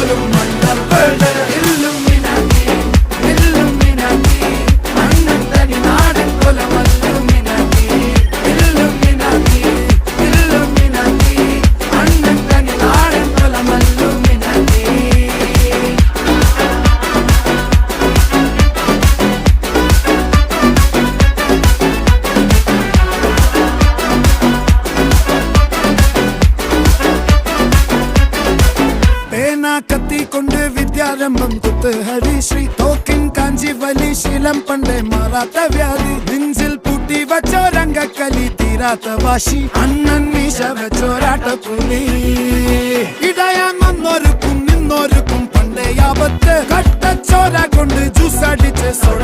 പോലും മണ്ണപ്പേട് Illuminati Illuminati അണ്ണൻ തനി നാടൻ കൊലമല്ലുമിനാറ്റി ഇല്ലുമിനാറ്റി ഇല്ലുമിനാറ്റി അണ്ണൻ തനി നാടൻ കൊലമല്ലുമിനാറ്റി. കത്തി കൊണ്ട് വിദ്യാരംഭം കുത്ത് ഹരിശ്രീ തോക്കിൻ കാഞ്ചി വലി ശീലം പണ്ടേ മാറാത്ത വ്യാധി നെഞ്ചിൽ പൂട്ടി വച്ചോരംഗക്കലി തീരാത്ത വാശി അണ്ണൻ മീശ വെച്ചോരാട്ട പുലി ഇടയാൻ വന്നോർക്കും നിന്നോർക്കും പണ്ടേ ആപത്ത് കട്ടച്ചോര കൊണ്ട് ജ്യൂസ് അടിച്ച് സോഡ